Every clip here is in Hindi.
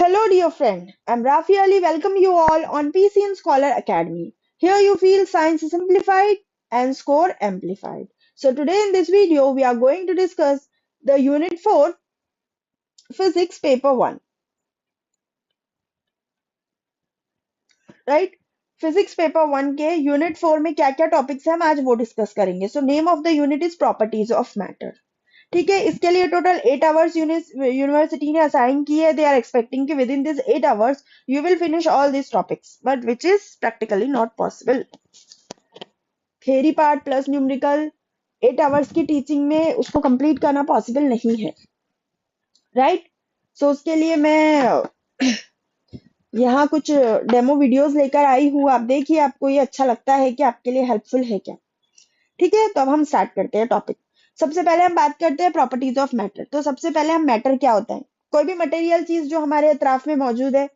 Hello, dear friend. I'm Rafi Ali. Welcome you all on PCN Scholar Academy. Here you feel science simplified and score amplified. So today in this video, we are going to discuss the Unit 4 Physics Paper 1. Right? Physics paper 1 के यूनिट 4 में क्या क्या टॉपिक्स हैं हम आज वो डिस्कस करेंगे. So name of the unit is properties of matter. ठीक है, इसके लिए टोटल 8 आवर्स यूनिवर्सिटी ने असाइन किए हैं. दे आर एक्सपेक्टिंग कि with in this 8 hours you will finish all this topics, but which is practically not possible. Theory part plus numerical 8 hours की टीचिंग में उसको कंप्लीट करना पॉसिबल नहीं है. राइट? सो उसके लिए मैं यहाँ कुछ डेमो वीडियोस लेकर आई हूँ. आप देखिए आपको ये अच्छा लगता है कि आपके लिए हेल्पफुल है क्या. ठीक है, तो अब हम स्टार्ट करते हैं टॉपिक. सबसे पहले हम बात करते हैं प्रॉपर्टीज ऑफ मैटर. तो सबसे पहले हम मैटर क्या होता है, कोई भी मटेरियल चीज जो हमारे अतराफ में मौजूद है.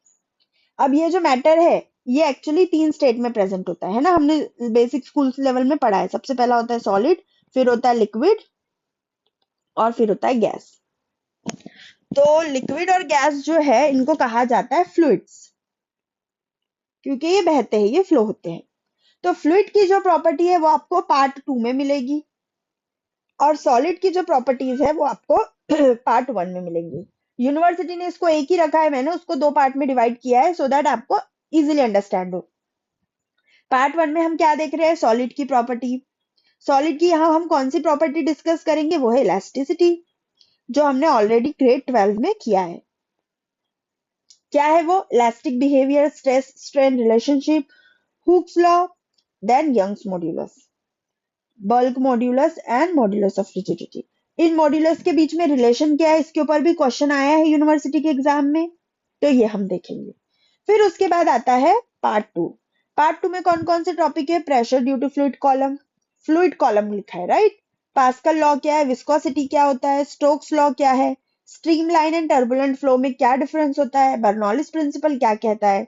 अब ये जो मैटर है ये एक्चुअली 3 स्टेट में प्रेजेंट होता है ना. हमने बेसिक स्कूल लेवल में पढ़ा है. सबसे पहला होता है सॉलिड, फिर होता है लिक्विड और फिर होता है गैस. तो लिक्विड और गैस जो है इनको कहा जाता है फ्लूइड्स, क्योंकि ये बहते हैं, ये फ्लो होते हैं. तो फ्लूइड की जो प्रॉपर्टी है वो आपको पार्ट 2 में मिलेगी और सॉलिड की जो प्रॉपर्टीज है वो आपको पार्ट 1 में मिलेंगी. यूनिवर्सिटी ने इसको एक ही रखा है, मैंने उसको 2 पार्ट में डिवाइड किया है सो दैट आपको इजीली अंडरस्टैंड हो. पार्ट 1 में हम क्या देख रहे हैं, सॉलिड की प्रॉपर्टी. सॉलिड की यहाँ हम कौन सी प्रॉपर्टी डिस्कस करेंगे, वो है इलास्टिसिटी, जो हमने ऑलरेडी ग्रेड 12 में किया है. क्या है वो, elastic behaviour, stress strain relationship, Hooke's law, then Young's modulus, bulk modulus and modulus of rigidity. इन मॉड्यूलस के बीच में रिलेशन क्या है, इसके ऊपर भी क्वेश्चन आया है यूनिवर्सिटी के एग्जाम में, तो ये हम देखेंगे. फिर उसके बाद आता है पार्ट 2. पार्ट 2 में कौन कौन से टॉपिक है, pressure due to fluid column. Fluid column लिखा है, राइट. पास्कल लॉ क्या है, विस्कोसिटी क्या होता है, स्टोक्स लॉ क्या है, स्ट्रीमलाइन एंड टर्बुलेंट फ्लो में क्या डिफरेंस होता है, बर्नौलिस प्रिंसिपल क्या कहता है.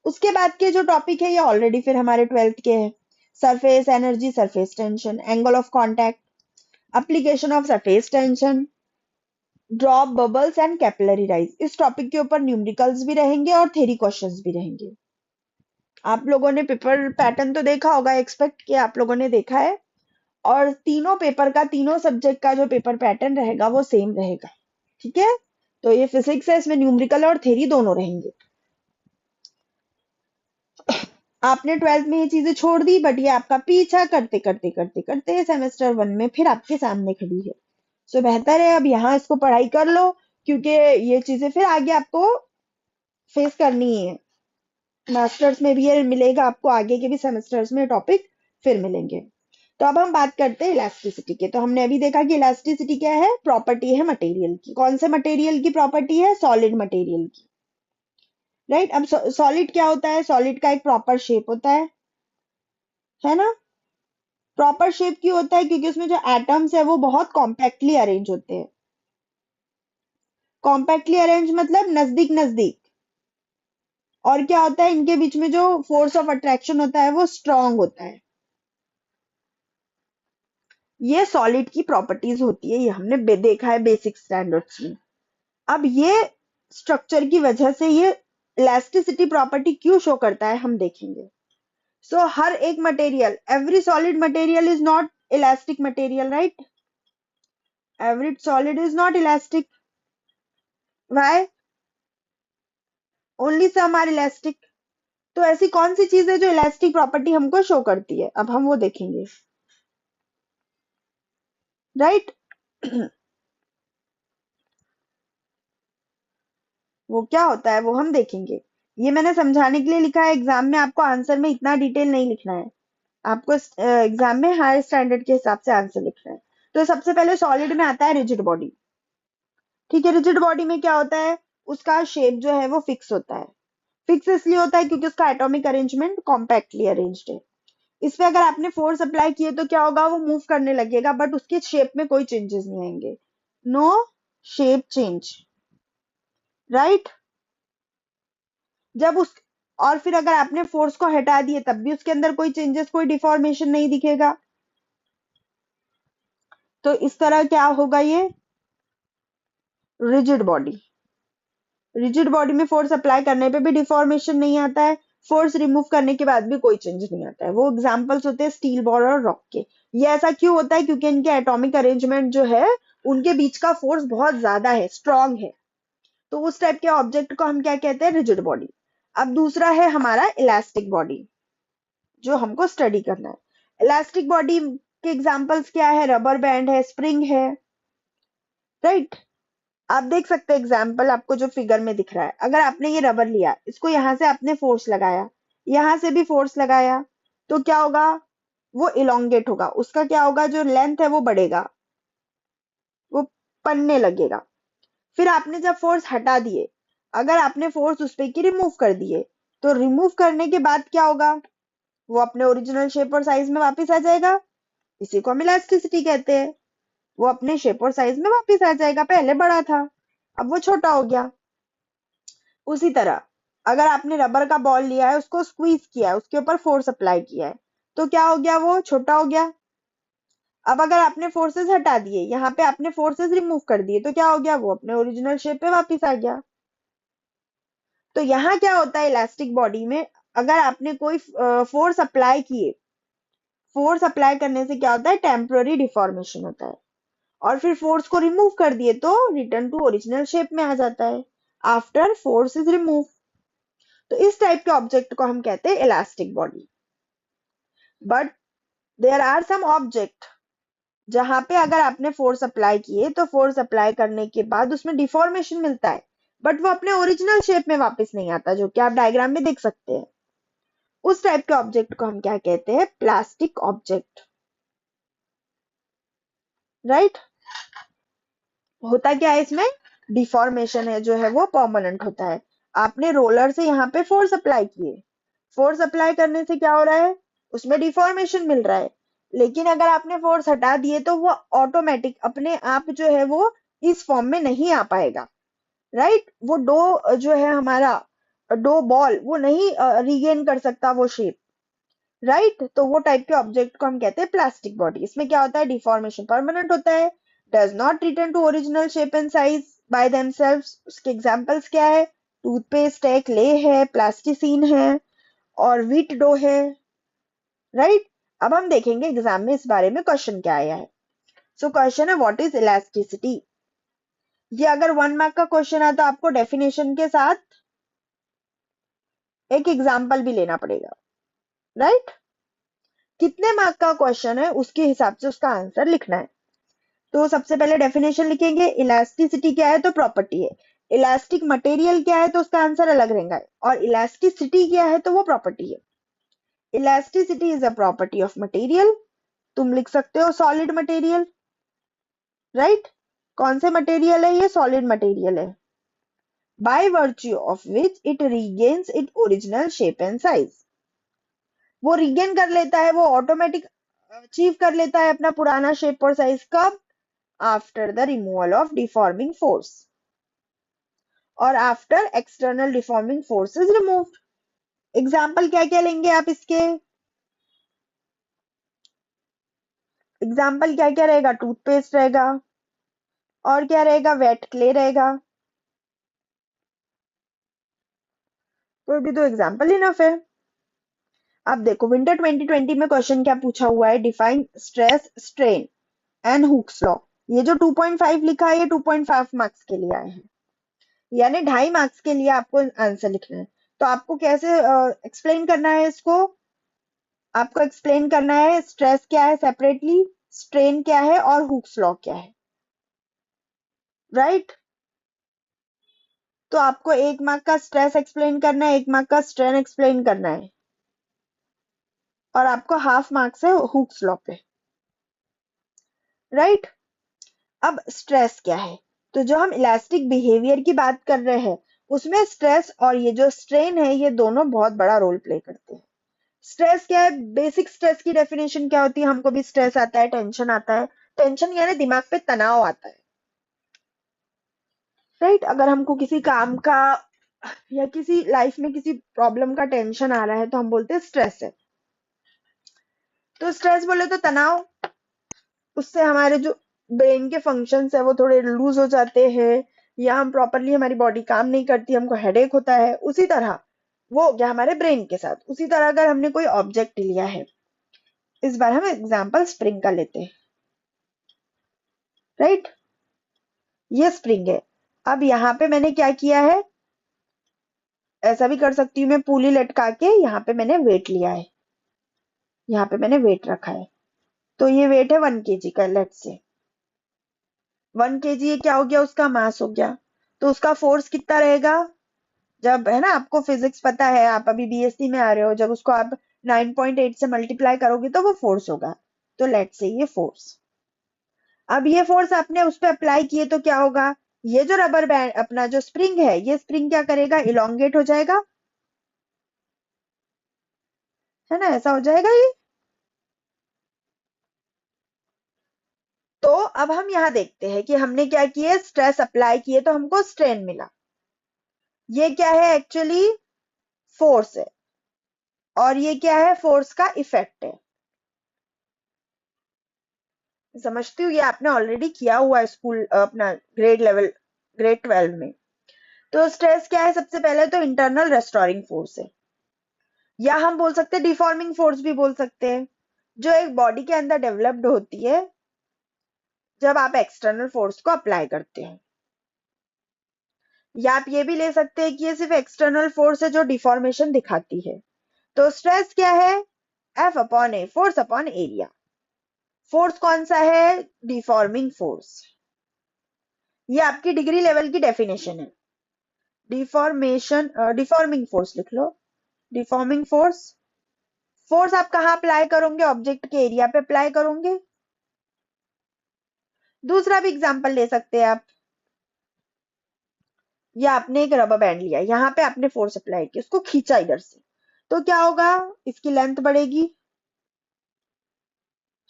उसके बाद के जो टॉपिक है ये ऑलरेडी फिर हमारे 12th के हैं. Surface energy, surface tension, angle of contact, application of surface tension, drop, bubbles and capillary rise. इस टॉपिक के ऊपर न्यूमेरिकल्स भी रहेंगे और थ्योरी क्वेश्चंस भी रहेंगे. आप लोगों ने पेपर पैटर्न तो देखा होगा, एक्सपेक्ट किया आप लोगों ने देखा है. और तीनों पेपर का, तीनों सब्जेक्ट का जो पेपर पैटर्न रहेगा वो सेम रहेगा. ठीक है, तो ये फिजिक्स है, इसमें न्यूमेरिकल और थ्योरी दोनों रहेंगे. आपने 12th में ये चीजें छोड़ दी, बट ये आपका पीछा करते करते करते करते सेमेस्टर 1 में फिर आपके सामने खड़ी है. सो बेहतर है अब यहाँ इसको पढ़ाई कर लो, क्योंकि ये चीजें फिर आगे आपको फेस करनी है. मास्टर्स में भी ये मिलेगा आपको, आगे के भी सेमेस्टर्स में टॉपिक फिर मिलेंगे. तो अब हम बात करते हैं इलास्टिसिटी के. तो हमने अभी देखा कि इलास्टिसिटी क्या है, प्रॉपर्टी है मटेरियल की. कौन से मटेरियल की प्रॉपर्टी है, सॉलिड मटेरियल की. राइट. अब सॉलिड क्या होता है, सॉलिड का एक प्रॉपर शेप होता है ना. प्रॉपर शेप क्यों होता है, क्योंकि उसमें जो एटम्स है वो बहुत कॉम्पैक्टली अरेंज होते हैं. कॉम्पैक्टली अरेंज मतलब नजदीक नजदीक. और क्या होता है, इनके बीच में जो फोर्स ऑफ अट्रैक्शन होता है वो स्ट्रांग होता है. ये सॉलिड की प्रॉपर्टीज होती है, ये हमने देखा है बेसिक स्टैंडर्ड्स में. अब ये स्ट्रक्चर की वजह से ये इलास्टिसिटी प्रॉपर्टी क्यों शो करता है हम देखेंगे. सो हर एक material, every solid material is not elastic material, right. Every solid is not elastic. Why, only some are elastic. तो ऐसी कौन सी चीज है जो इलास्टिक प्रॉपर्टी हमको शो करती है, अब हम वो देखेंगे. राइट. वो क्या होता है वो हम देखेंगे. ये मैंने समझाने के लिए लिखा है, एग्जाम में आपको आंसर में इतना डिटेल नहीं लिखना है. आपको एग्जाम में हायर स्टैंडर्ड के हिसाब से आंसर लिखना है. तो सबसे पहले सॉलिड में आता है रिजिड बॉडी. ठीक है, रिजिड बॉडी में क्या होता है, उसका शेप जो है वो फिक्स होता है. फिक्स इसलिए होता है क्योंकि उसका एटॉमिक अरेंजमेंट कॉम्पैक्टली अरेंज्ड है. इस पे अगर आपने फोर्स अप्लाई किए तो क्या होगा, वो मूव करने लगेगा, बट उसके शेप में कोई चेंजेस नहीं आएंगे. No shape change, right. जब उस और फिर अगर आपने फोर्स को हटा दिए तब भी उसके अंदर कोई चेंजेस, कोई डिफॉर्मेशन नहीं दिखेगा. तो इस तरह क्या होगा, ये रिजिड बॉडी. रिजिड बॉडी में फोर्स अप्लाई करने पे भी डिफॉर्मेशन नहीं आता है, फोर्स रिमूव करने के बाद भी कोई चेंज नहीं आता है। वो एग्जांपल्स होते हैं स्टील बॉल और रॉक के। ये ऐसा क्यों होता है? क्योंकि इनके एटॉमिक अरेंजमेंट जो है उनके बीच का फोर्स बहुत ज्यादा है, स्ट्रॉन्ग है। तो उस टाइप के ऑब्जेक्ट को हम क्या कहते हैं? Rigid body. अब दूसरा है हमारा इलास्टिक बॉडी, जो हमको स्टडी करना है। इलास्टिक बॉडी के एग्जांपल्स क्या है? रबर बैंड है, स्प्रिंग है, राइट। आप देख सकते हैं एग्जाम्पल आपको जो फिगर में दिख रहा है। अगर आपने ये रबर लिया, इसको यहां से आपने फोर्स लगाया, यहां से भी फोर्स लगाया, तो क्या होगा? वो इलोंगेट होगा, उसका क्या होगा? जो लेंथ है वो बढ़ेगा, वो पनने लगेगा। फिर आपने जब फोर्स हटा दिए, अगर आपने फोर्स उस पे की रिमूव कर दिए, तो रिमूव करने के बाद क्या होगा? वो अपने ओरिजिनल शेप और साइज में वापस आ जाएगा। इसी को हम इलास्टिसिटी कहते हैं। वो अपने शेप और साइज में वापस आ जाएगा। पहले बड़ा था, अब वो छोटा हो गया। उसी तरह अगर आपने रबर का बॉल लिया है, उसको स्क्वीज किया है, उसके ऊपर फोर्स अप्लाई किया है, तो क्या हो गया? वो छोटा हो गया। अब अगर आपने फोर्सेस हटा दिए, यहाँ पे आपने फोर्सेस रिमूव कर दिए, तो क्या हो गया? वो अपने ओरिजिनल शेप पे वापस आ गया। तो यहाँ क्या होता है इलास्टिक बॉडी में? अगर आपने कोई फोर्स अप्लाई किए, फोर्स अप्लाई करने से क्या होता है? टेम्पररी डिफॉर्मेशन होता है। और फिर फोर्स को रिमूव कर दिए तो रिटर्न टू ओरिजिनल शेप में आ जाता है, आफ्टर फोर्स इज रिमूव। तो इस टाइप के ऑब्जेक्ट को हम कहते हैं elastic body. But there are some object जहां पे अगर आपने फोर्स अप्लाई किए, तो फोर्स अप्लाई करने के बाद उसमें डिफॉर्मेशन मिलता है, बट वो अपने ओरिजिनल शेप में वापस नहीं आता, जो कि आप डायग्राम में देख सकते हैं। उस टाइप के ऑब्जेक्ट को हम क्या कहते हैं? Plastic object, right. होता क्या है इसमें? डिफॉर्मेशन है जो है वो परमानेंट होता है। आपने रोलर से यहाँ पे फोर्स अप्लाई किए, फोर्स अप्लाई करने से क्या हो रहा है? उसमें डिफॉर्मेशन मिल रहा है। लेकिन अगर आपने फोर्स हटा दिए, तो वो ऑटोमेटिक अपने आप जो है वो इस फॉर्म में नहीं आ पाएगा, राइट। वो डो जो है हमारा डो बॉल, वो नहीं रीगेन कर सकता वो शेप, राइट। तो वो टाइप के ऑब्जेक्ट को हम कहते हैं प्लास्टिक बॉडी। इसमें क्या होता है? डिफॉर्मेशन परमानेंट होता है, does not return to original shape and size by themselves. उसके एग्जांपल्स क्या है? टूथपेस्ट है, क्ले है, प्लास्टिसीन है, और व्हीट डो है, राइट। अब हम देखेंगे एग्जाम में इस बारे में क्वेश्चन क्या आया है। सो क्वेश्चन है व्हाट इज इलास्टिसिटी। ये अगर 1 मार्क का क्वेश्चन है तो आपको डेफिनेशन के साथ एक एग्जाम्पल भी लेना पड़ेगा, राइट। कितने मार्क का क्वेश्चन है उसके हिसाब से उसका आंसर लिखना है। तो सबसे पहले डेफिनेशन लिखेंगे। इलास्टिसिटी क्या है? तो प्रॉपर्टी है। इलास्टिक मटेरियल क्या है? तो उसका आंसर अलग रहेगा। और इलास्टिसिटी क्या है? तो वो प्रॉपर्टी है। Elasticity is a property of material. तुम लिख सकते हो सॉलिड मटेरियल, राइट। कौन से मटेरियल है? ये सॉलिड मटेरियल है। by virtue of which it regains its original shape and size। वो रिगेन कर लेता है, वो ऑटोमेटिक अचीव कर लेता है अपना पुराना शेप और साइज। कब? After the removal of deforming force और after external deforming force is removed. Example क्या क्या लेंगे आप इसके? एग्जाम्पल क्या क्या रहेगा? टूथपेस्ट रहेगा, और क्या रहेगा? वेट क्ले रहेगा। तो भी दो एग्जाम्पल इनफ है। अब देखो विंटर 2020 में क्वेश्चन क्या पूछा हुआ है? Define stress strain and Hooke's law. ये जो 2.5 लिखा है, ये 2.5 मार्क्स के लिए आए हैं, यानी 2.5 मार्क्स के लिए आपको आंसर लिखना है। तो आपको कैसे एक्सप्लेन करना है इसको? आपको एक्सप्लेन करना है स्ट्रेस क्या है सेपरेटली, स्ट्रेन क्या है, और हुक्स लॉ क्या है, राइट। तो आपको 1 मार्क का स्ट्रेस एक्सप्लेन करना है, 1 मार्क का स्ट्रेन एक्सप्लेन करना है, और आपको हाफ मार्क्स है हुक्स लॉ पे, राइट। अब स्ट्रेस क्या है? तो जो हम इलास्टिक बिहेवियर की बात कर रहे हैं, उसमें स्ट्रेस और ये जो स्ट्रेन है, ये दोनों बहुत बड़ा रोल प्ले करते हैं। स्ट्रेस क्या है? बेसिक स्ट्रेस की डेफिनेशन क्या होती है? हमको भी स्ट्रेस आता है, टेंशन आता है। टेंशन यानी दिमाग पे तनाव आता है, राइट। अगर हमको किसी काम का या किसी लाइफ में किसी प्रॉब्लम का टेंशन आ रहा है, तो हम बोलते हैं स्ट्रेस है। तो स्ट्रेस बोले तो तनाव, उससे हमारे जो ब्रेन के फंक्शंस है वो थोड़े लूज हो जाते हैं, या हम प्रॉपरली हमारी बॉडी काम नहीं करती, हमको हेडेक होता है, उसी तरह वो हो गया हमारे ब्रेन के साथ। उसी तरह अगर हमने कोई ऑब्जेक्ट लिया है, इस बार हम एग्जांपल स्प्रिंग का लेते हैं, राइट। ये स्प्रिंग है। अब यहाँ पे मैंने क्या किया है, ऐसा भी कर सकती हूँ मैं, पुली लटका के यहाँ पे मैंने वेट लिया है, यहाँ पे मैंने वेट रखा है। तो ये वेट है 1 kg का, लेट से 1 kg, ये क्या हो गया, उसका मास हो गया। तो उसका फोर्स कितना रहेगा, जब है ना, आपको फिजिक्स पता है, आप अभी बीएससी में आ रहे हो, जब उसको आप 9.8 से मल्टीप्लाई करोगे तो वो फोर्स होगा। तो लेट से ये फोर्स, अब ये फोर्स आपने उस पर अप्लाई किए तो क्या होगा, ये जो रबर बैंड अपना जो स्प्रिंग है, ये स्प्रिंग क्या करेगा, इलोंगेट हो जाएगा, है ना, ऐसा हो जाएगा ये। तो अब हम यहाँ देखते हैं कि हमने क्या किया, स्ट्रेस अप्लाई किए तो हमको स्ट्रेन मिला। ये क्या है, एक्चुअली फोर्स है, और ये क्या है, फोर्स का इफेक्ट है। समझती हूँ, ये आपने ऑलरेडी किया हुआ है स्कूल, अपना ग्रेड लेवल, ग्रेड 12 में। तो स्ट्रेस क्या है, सबसे पहले तो इंटरनल रेस्टोरिंग फोर्स है, या हम बोल सकते हैं डिफॉर्मिंग फोर्स भी बोल सकते हैं, जो एक बॉडी के अंदर डेवलप्ड होती है जब आप एक्सटर्नल फोर्स को अप्लाई करते हो। या आप ये भी ले सकते हैं कि ये सिर्फ एक्सटर्नल फोर्स है जो डिफॉर्मेशन दिखाती है। तो स्ट्रेस क्या है, एफ अपॉन ए, फोर्स अपॉन एरिया। फोर्स कौन सा है, डिफॉर्मिंग फोर्स। ये आपकी डिग्री लेवल की डेफिनेशन है। डिफॉर्मेशन, डिफॉर्मिंग फोर्स लिख लो, डिफॉर्मिंग फोर्स। फोर्स आप कहाँ अप्लाई करोगे, ऑब्जेक्ट के एरिया पे अप्लाई करोगे। दूसरा भी एग्जांपल ले सकते हैं आप, या आपने एक रबर बैंड लिया, यहाँ पे आपने फोर्स अप्लाई किया, उसको खींचा इधर से, तो क्या होगा, इसकी लेंथ बढ़ेगी,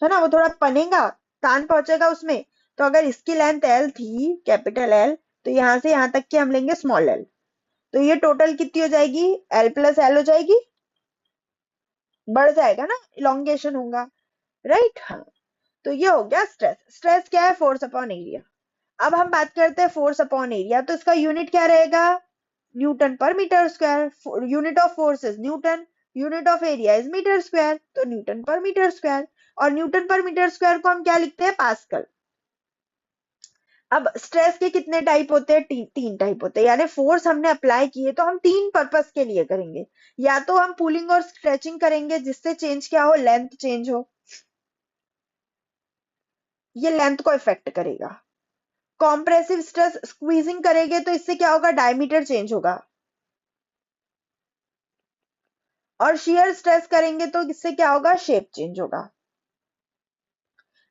है ना, वो थोड़ा पनेगा, तान पहुंचेगा उसमें। तो अगर इसकी लेंथ एल थी, कैपिटल एल, तो यहां से यहां तक की हम लेंगे स्मॉल एल, तो ये टोटल कितनी हो जाएगी, एल प्लस एल हो जाएगी, बढ़ जाएगा ना, इलोंगेशन होगा, राइट। हाँ, तो ये हो गया स्ट्रेस। स्ट्रेस क्या है, फोर्स अपॉन एरिया। अब हम बात करते हैं फोर्स अपॉन एरिया, तो इसका यूनिट क्या रहेगा, newton per metre square. Unit of force is newton, unit of area is metre square, तो न्यूटन पर मीटर स्क्वायर। और न्यूटन पर मीटर स्क्वायर को हम क्या लिखते हैं, पास्कल। अब स्ट्रेस के कितने टाइप होते हैं, तीन टाइप होते हैं, यानी फोर्स हमने अप्लाई किए तो हम तीन पर्पस के लिए करेंगे। या तो हम पुलिंग और स्ट्रेचिंग करेंगे, जिससे चेंज क्या हो, लेंथ चेंज हो, ये लेंथ को इफेक्ट करेगा। कॉम्प्रेसिव स्ट्रेस, स्क्वीजिंग करेंगे तो इससे क्या होगा, डायमीटर चेंज होगा। और शियर स्ट्रेस करेंगे तो इससे क्या होगा, शेप चेंज होगा।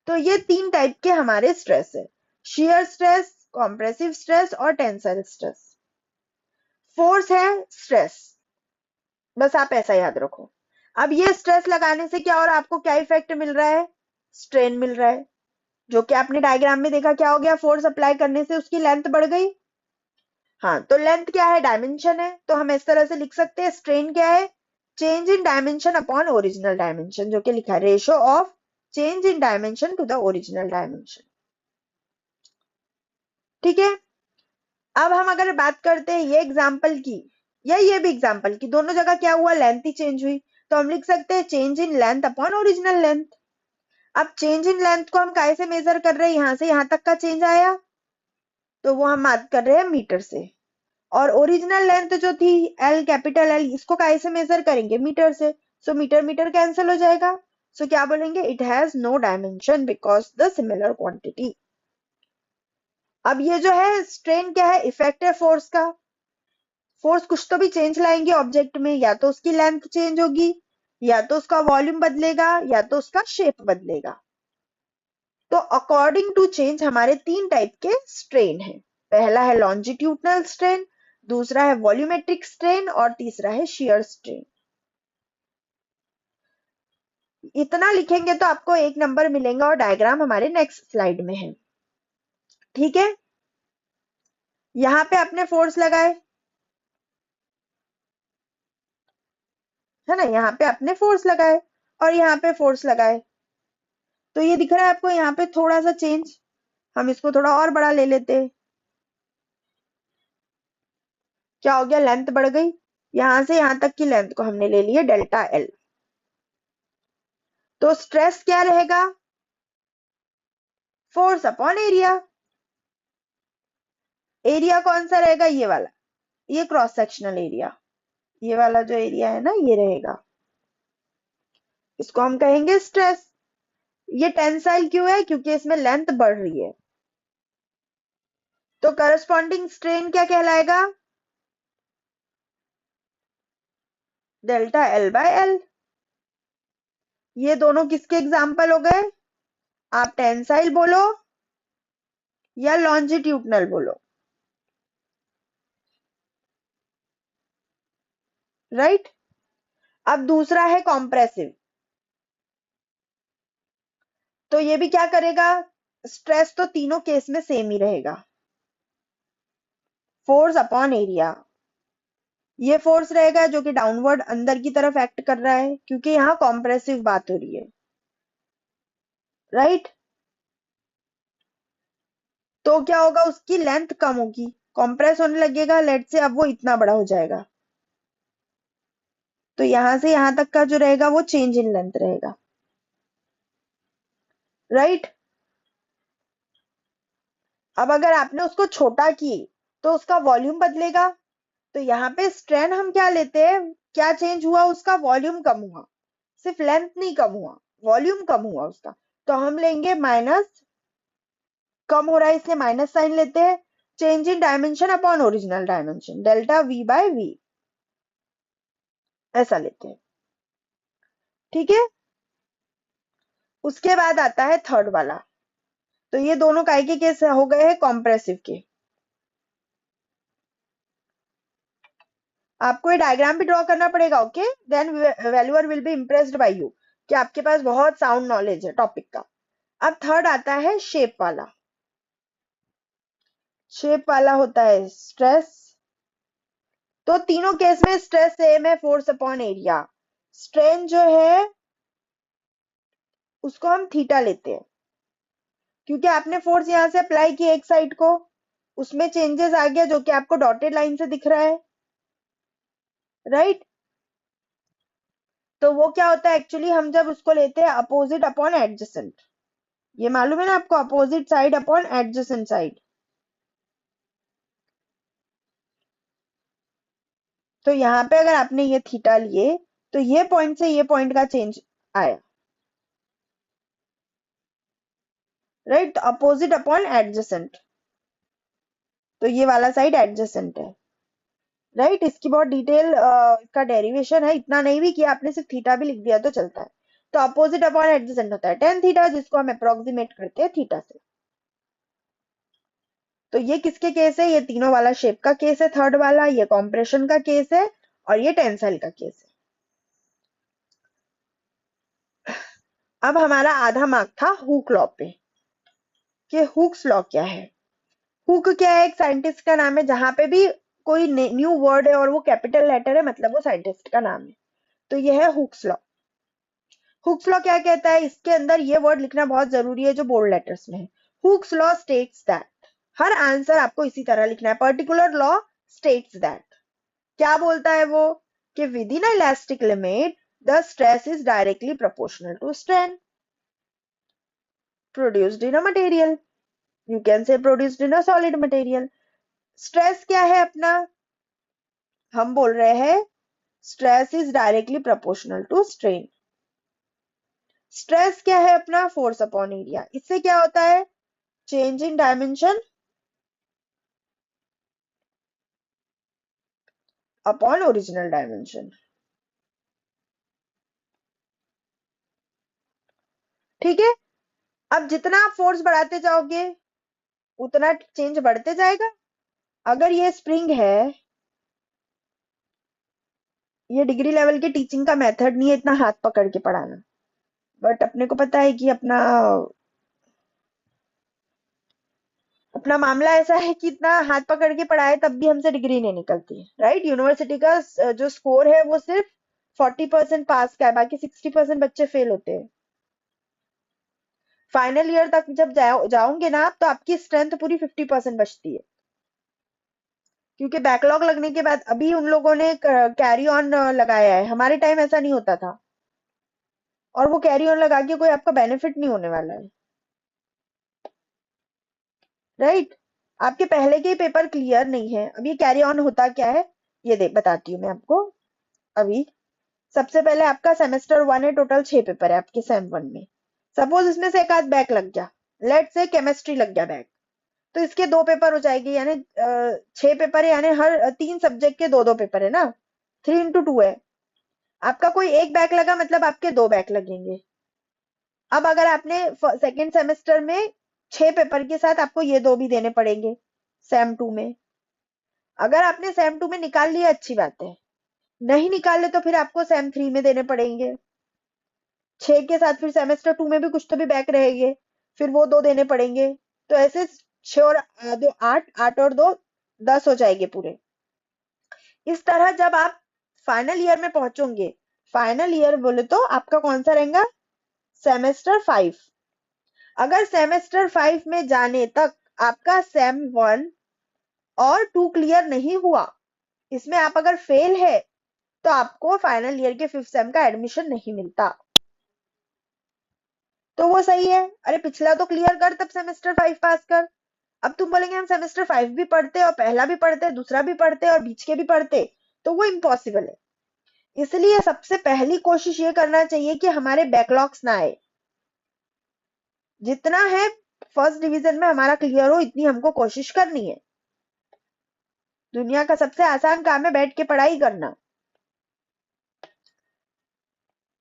तो ये तीन टाइप के हमारे स्ट्रेस है, शियर स्ट्रेस, कॉम्प्रेसिव स्ट्रेस और टेंसाइल स्ट्रेस। फोर्स है स्ट्रेस, बस आप ऐसा याद रखो। अब ये स्ट्रेस लगाने से क्या, और आपको क्या इफेक्ट मिल रहा है, स्ट्रेन मिल रहा है, जो कि आपने डायग्राम में देखा, क्या हो गया, फोर्स अप्लाई करने से उसकी लेंथ बढ़ गई। हाँ, तो लेंथ क्या है, डायमेंशन है, तो हम इस तरह से लिख सकते हैं, स्ट्रेन क्या है, change in dimension upon original dimension, जो कि लिखा है ratio of change in dimension to the original dimension. ठीक है। अब हम अगर बात करते हैं ये एग्जाम्पल की, या ये भी एग्जाम्पल की, दोनों जगह क्या हुआ, लेंथ ही चेंज हुई, तो हम लिख सकते हैं change in length upon original length. अब चेंज इन लेंथ को हम काय से मेजर कर रहे हैं, यहां से यहां तक का चेंज आया, तो वो हम बात कर रहे हैं मीटर से। और ओरिजिनल लेंथ जो थी, एल, कैपिटल एल, इसको काय से मेजर करेंगे, मीटर से। सो मीटर मीटर कैंसिल हो जाएगा। सो क्या बोलेंगे, it has no dimension because the similar quantity. अब ये जो है स्ट्रेन क्या है, इफेक्ट है फोर्स का। फोर्स कुछ तो भी चेंज लाएंगे ऑब्जेक्ट में, या तो उसकी लेंथ चेंज होगी, या तो उसका वॉल्यूम बदलेगा, या तो उसका शेप बदलेगा। तो अकॉर्डिंग टू चेंज हमारे तीन टाइप के स्ट्रेन है। पहला है लॉन्जिट्यूडनल स्ट्रेन, दूसरा है वॉल्यूमेट्रिक स्ट्रेन, और तीसरा है शियर स्ट्रेन। इतना लिखेंगे तो आपको एक नंबर मिलेगा, और डायग्राम हमारे नेक्स्ट स्लाइड में है। ठीक है, यहाँ पे आपने फोर्स लगाए, है ना, यहाँ पे आपने फोर्स लगाए, और यहाँ पे फोर्स लगाए, तो ये दिख रहा है आपको यहाँ पे थोड़ा सा चेंज। हम इसको थोड़ा और बड़ा ले लेते हैं, क्या हो गया, लेंथ बढ़ गई। यहां से यहां तक की लेंथ को हमने ले लिया डेल्टा एल। तो स्ट्रेस क्या रहेगा, फोर्स अपॉन एरिया। एरिया कौन सा रहेगा, ये वाला, ये क्रॉस सेक्शनल एरिया, ये वाला जो एरिया है ना ये रहेगा, इसको हम कहेंगे स्ट्रेस। ये टेंसाइल क्यों है, क्योंकि इसमें लेंथ बढ़ रही है। तो करस्पॉन्डिंग स्ट्रेन क्या कहलाएगा, डेल्टा एल बाय एल। ये दोनों किसके एग्जाम्पल हो गए, आप टेंसाइल बोलो या लॉन्जिट्यूडनल बोलो, राइट। अब दूसरा है कॉम्प्रेसिव। तो ये भी क्या करेगा, स्ट्रेस तो तीनों केस में सेम ही रहेगा, फोर्स अपॉन एरिया। ये फोर्स रहेगा जो कि डाउनवर्ड अंदर की तरफ एक्ट कर रहा है, क्योंकि यहाँ कॉम्प्रेसिव बात हो रही है, राइट। तो क्या होगा, उसकी लेंथ कम होगी, कॉम्प्रेस होने लगेगा, लेट से अब वो इतना बड़ा हो जाएगा। तो यहां से यहां तक का जो रहेगा वो चेंज इन लेंथ रहेगा, राइट। अब अगर आपने उसको छोटा किए तो उसका वॉल्यूम बदलेगा। तो यहाँ पे स्ट्रेन हम क्या लेते हैं, क्या चेंज हुआ, उसका वॉल्यूम कम हुआ, सिर्फ लेंथ नहीं कम हुआ, वॉल्यूम कम हुआ उसका। तो हम लेंगे माइनस, कम हो रहा है इसलिए माइनस साइन लेते हैं, change in dimension upon original dimension, delta V by V, ऐसा लेते हैं, ठीक है। उसके बाद आता है थर्ड वाला। तो ये दोनों काय के केस हो गए हैं, कॉम्प्रेसिव के। आपको ये डायग्राम भी ड्रॉ करना पड़ेगा, okay, then valuer will be impressed by you कि आपके पास बहुत साउंड नॉलेज है टॉपिक का। अब थर्ड आता है शेप वाला। शेप वाला होता है स्ट्रेस। तो तीनों केस में स्ट्रेस सेम है, फोर्स अपॉन एरिया। स्ट्रेन जो है उसको हम थीटा लेते हैं, क्योंकि आपने फोर्स यहां से अप्लाई किया एक साइड को, उसमें चेंजेस आ गया जो कि आपको डॉटेड लाइन से दिख रहा है, राइट। तो वो क्या होता है एक्चुअली, हम जब उसको लेते हैं अपोजिट अपॉन एडजेसेंट, ये मालूम है ना आपको, opposite side upon adjacent side. तो यहाँ पे अगर आपने ये थीटा लिए तो ये पॉइंट से ये पॉइंट का चेंज आया, राइट, अपोजिट अपॉन एडजेसेंट। तो ये वाला साइड एडजेसेंट है, राइट। इसकी बहुत डिटेल का डेरिवेशन है, इतना नहीं भी किया आपने, सिर्फ थीटा भी लिख दिया तो चलता है। तो अपोजिट अपॉन एडजेसेंट होता है टेन थीटा, जिसको हम अप्रोक्सीमेट करते हैं थीटा से। तो ये किसके केस है, ये तीनों वाला शेप का केस है, थर्ड वाला ये कॉम्प्रेशन का केस है, और ये टेंसाइल का केस है। अब हमारा आधा मार्क था हुक लॉ पे, कि हुक्स लॉ क्या है। हुक क्या है, एक साइंटिस्ट का नाम है, जहां पे भी कोई न्यू वर्ड है और वो कैपिटल लेटर है, मतलब वो साइंटिस्ट का नाम है। तो ये है हुक्स लॉ। हुक्स लॉ क्या कहता है, इसके अंदर ये वर्ड लिखना बहुत जरूरी है जो बोल्ड लेटर्स में है। Hooke's law states that, her answer आपको इसी तरह लिखना है, पर्टिकुलर लॉ स्टेट्स दैट। क्या बोलता है वो, कि within elastic limit the stress is directly proportional to strain produced in a material, you can say produced in a solid material. Stress क्या है अपना, हम बोल रहे हैं stress is directly proportional to strain. Stress क्या है अपना, फोर्स अपॉन एरिया। इससे क्या होता है, change in dimension upon original dimension, ठीक है। अब जितना आप फोर्स बढ़ाते जाओगे उतना चेंज बढ़ते जाएगा। अगर ये स्प्रिंग है, ये डिग्री लेवल के टीचिंग का मेथड नहीं है इतना हाथ पकड़ के पढ़ाना, बट अपने को पता है कि अपना अपना मामला ऐसा है कि इतना हाथ पकड़ के पढ़ाए तब भी हमसे डिग्री नहीं निकलती, राइट। यूनिवर्सिटी का जो स्कोर है वो सिर्फ 40% पास का है, बाकी 60% बच्चे फेल होते हैं। फाइनल ईयर तक जब जाओगे ना आप, तो आपकी स्ट्रेंथ पूरी 50% बचती है। क्योंकि बैकलॉग लगने के बाद अभी उन लोगों ने कैरी ऑन लगाया है, हमारे टाइम ऐसा नहीं होता था। और वो कैरी ऑन लगा के कोई आपका बेनिफिट नहीं होने वाला है, राइट। आपके पहले के ही पेपर क्लियर नहीं है, अब ये कैरी ऑन होता क्या है ये देख बताती हूँ मैं आपको। अभी सबसे पहले आपका सेमेस्टर 1 है, टोटल 6 पेपर है आपके सेम 1 में। सपोज इसमें से एक आध बैक लग गया, लेट से केमिस्ट्री लग गया बैक, तो इसके 2 पेपर हो जाएंगे, यानी 6 पेपर है, यानी हर 3 सब्जेक्ट के 2-2 पेपर है ना, 3 into 2 है। आपका कोई एक बैक लगा मतलब आपके 2 बैक लगेंगे। अब अगर आपने सेकेंड सेमेस्टर में 6 पेपर के साथ आपको ये 2 भी देने पड़ेंगे सेम 2 में। अगर आपने सेम 2 में निकाल लिया अच्छी बात है, नहीं निकाले तो फिर आपको सेम 3 में देने पड़ेंगे। 6 के साथ फिर सेमेस्टर 2 में भी कुछ तो भी बैक रहेंगे, फिर वो 2 देने पड़ेंगे। तो ऐसे 6 और 2 8, 8 और 2 10 हो जाएंगे पूरे। इस तरह जब आप फाइनल ईयर में पहुंचोगे, फाइनल ईयर बोले तो आपका कौन सा रहेगा, सेमेस्टर 5। अगर सेमेस्टर 5 में जाने तक आपका सेम 1 और 2 क्लियर नहीं हुआ, इसमें आप अगर फेल है तो आपको फाइनल ईयर के 5th सेम का एडमिशन नहीं मिलता। तो वो सही है, अरे पिछला तो क्लियर कर तब सेमेस्टर 5 पास कर। अब तुम बोलेंगे हम सेमेस्टर 5 भी पढ़ते और पहला भी पढ़ते दूसरा भी पढ़ते और बीच के भी पढ़ते, तो वो इम्पॉसिबल है। इसलिए सबसे पहली कोशिश ये करना चाहिए कि हमारे बैकलॉग्स ना आए, जितना है फर्स्ट डिवीजन में हमारा क्लियर हो इतनी हमको कोशिश करनी है। दुनिया का सबसे आसान काम है बैठ के पढ़ाई करना।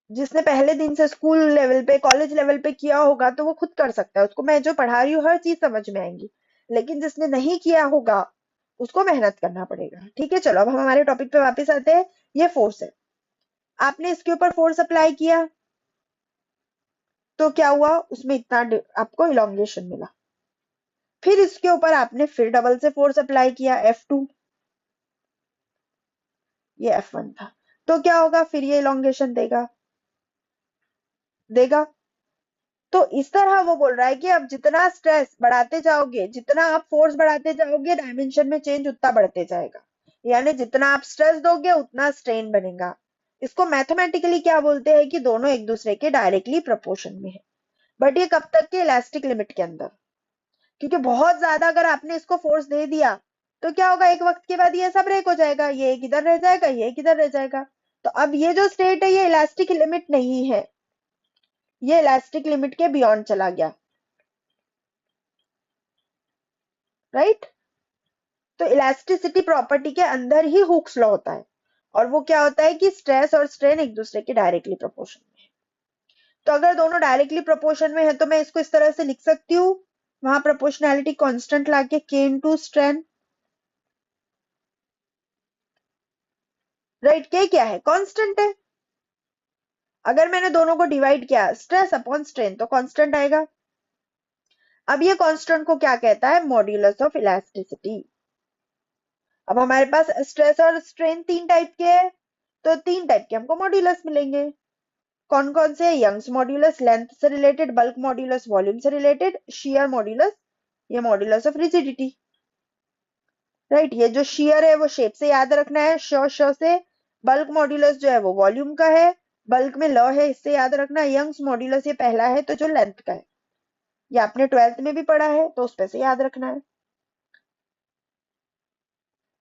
जिसने पहले दिन से स्कूल लेवल पे कॉलेज लेवल पे किया होगा तो वो खुद कर सकता है, उसको मैं जो पढ़ा रही हूँ हर चीज समझ में आएंगी। लेकिन जिसने नहीं किया होगा उसको मेहनत करना पड़ेगा। ठीक है, चलो अब हम हमारे टॉपिक पे वापस आते हैं। ये फोर्स है, आपने इसके ऊपर फोर्स अप्लाई किया तो क्या हुआ, उसमें इतना आपको इलोंगेशन मिला। फिर इसके ऊपर आपने फिर डबल से फोर्स अप्लाई किया F2, ये F1 था, तो क्या होगा, फिर ये इलोंगेशन देगा देगा। तो इस तरह वो बोल रहा है कि अब जितना स्ट्रेस बढ़ाते जाओगे, जितना आप फोर्स बढ़ाते जाओगे, डायमेंशन में चेंज उतना बढ़ते जाएगा। यानी जितना आप स्ट्रेस दोगे उतना स्ट्रेन बनेगा। इसको मैथमेटिकली क्या बोलते हैं कि दोनों एक दूसरे के डायरेक्टली प्रोपोर्शन में है। बट ये कब तक के, इलास्टिक लिमिट के अंदर। क्योंकि बहुत ज्यादा अगर आपने इसको फोर्स दे दिया तो क्या होगा, एक वक्त के बाद ये सब ब्रेक हो जाएगा, ये एक इधर रह जाएगा, ये एक इधर रह जाएगा। तो अब ये जो स्टेट है ये इलास्टिक लिमिट नहीं है, ये इलास्टिक लिमिट के बियॉन्ड चला गया, राइट। तो इलास्टिसिटी प्रॉपर्टी के अंदर ही हुक्स लॉ होता है, और वो क्या होता है कि स्ट्रेस और स्ट्रेन एक दूसरे के डायरेक्टली प्रोपोर्शन में है। तो अगर दोनों डायरेक्टली प्रोपोर्शन में है तो मैं इसको इस तरह से लिख सकती हूँ, वहां प्रोपोर्शनैलिटी कांस्टेंट लाके K into strain, right. K क्या है, कांस्टेंट है। अगर मैंने दोनों को डिवाइड किया स्ट्रेस अपॉन स्ट्रेन तो कांस्टेंट आएगा। अब ये कांस्टेंट को क्या कहता है, मॉड्यूलस ऑफ इलास्टिसिटी। अब हमारे पास स्ट्रेस और स्ट्रेन 3 टाइप के हैं, तो 3 टाइप के हमको मॉड्यूलस मिलेंगे। कौन कौन से, यंग्स मॉड्यूलस लेंथ से रिलेटेड, बल्क मॉड्यूलस वॉल्यूम से रिलेटेड, शियर मॉड्यूलस ये मॉड्यूलस ऑफ रिजिडिटी, राइट। ये जो शियर है वो शेप से याद रखना है, श से। बल्क मॉड्यूलस जो है वो वॉल्यूम का है, बल्क में ल है इससे याद रखना। यंग्स मॉड्यूलस ये पहला है तो जो लेंथ का है, ये आपने 12th में भी पढ़ा है तो उस पे से याद रखना है।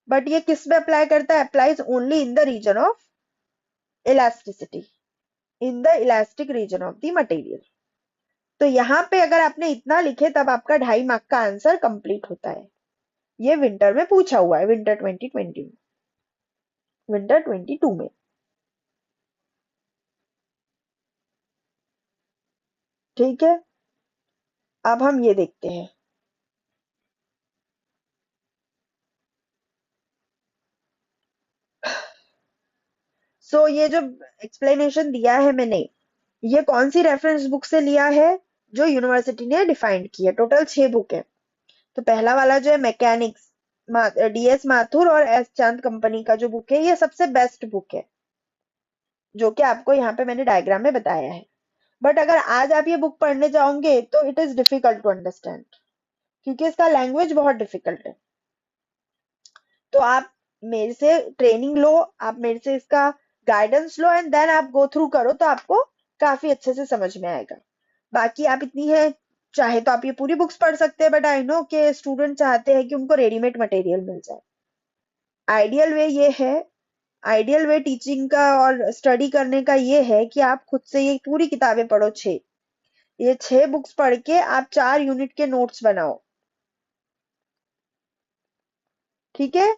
बट ये किस में अप्लाई करता है, applies only in the region of elasticity, in the elastic region of the material. तो यहाँ पे अगर आपने इतना लिखे तब आपका 2.5 मार्क का आंसर कंप्लीट होता है। ये विंटर में पूछा हुआ है, विंटर 2020 में, विंटर 22 में। ठीक है, अब हम ये देखते हैं। सो ये जो एक्सप्लेनेशन दिया है मैंने, ये कौन सी रेफरेंस बुक से लिया है, जो यूनिवर्सिटी ने डिफाइंड की है। टोटल 6 बुक है। तो पहला वाला जो है मैकेनिक्स, DS माथुर और S चांद कंपनी का जो बुक है, ये सबसे बेस्ट बुक है, जो कि आपको यहाँ पे मैंने डायग्राम में बताया है। बट अगर आज आप ये बुक पढ़ने जाओगे तो it is difficult to understand, क्योंकि इसका लैंग्वेज बहुत डिफिकल्ट है। तो आप मेरे से ट्रेनिंग लो, आप मेरे से इसका गाइडेंस लो एंड देन आप गो थ्रू करो, तो आपको काफी अच्छे से समझ में आएगा। बाकी आप इतनी है, चाहे तो आप ये पूरी बुक्स पढ़ सकते हैं, बट आई नो कि स्टूडेंट चाहते हैं कि उनको रेडीमेड मटेरियल मिल जाए। आइडियल वे ये है, आइडियल वे टीचिंग का और स्टडी करने का ये है कि आप खुद से ये पूरी किताबें पढ़ो, ये 6 बुक्स पढ़ के आप 4 यूनिट के नोट्स बनाओ। ठीक है,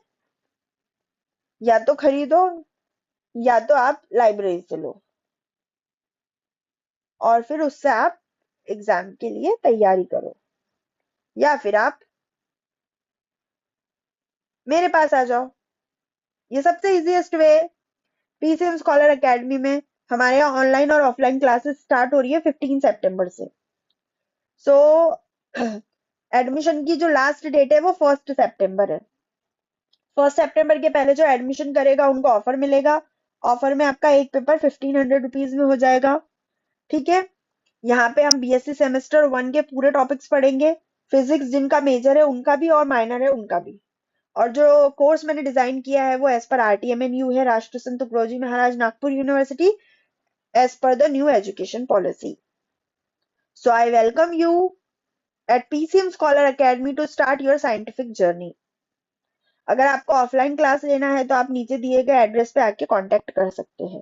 या तो खरीदो या तो आप लाइब्रेरी से लो, और फिर उससे आप एग्जाम के लिए तैयारी करो, या फिर आप मेरे पास आ जाओ। ये सबसे इजीएस्ट वे है। पीसीएम स्कॉलर एकेडमी में हमारे यहाँ ऑनलाइन और ऑफलाइन क्लासेस स्टार्ट हो रही है 15 सितंबर से। सो एडमिशन की जो लास्ट डेट है वो 1 सितंबर है। 1 सितंबर के पहले जो एडमिशन करेगा उनको ऑफर मिलेगा। ऑफर में आपका एक पेपर 1500 रुपीज में हो जाएगा। ठीक है, यहाँ पे हम बीएससी सेमेस्टर 1 के पूरे टॉपिक्स पढ़ेंगे। फिजिक्स जिनका मेजर है उनका भी और माइनर है उनका भी। और जो कोर्स मैंने डिजाइन किया है वो एज पर आरटीएमएनयू है, Rashtra Sant Tukdoji Maharaj Nagpur university, as per the new education policy. So I welcome you at PCM Scholar Academy to start your scientific journey। अगर आपको ऑफलाइन क्लास लेना है तो आप नीचे दिए गए एड्रेस पे आके कांटेक्ट कर सकते हैं।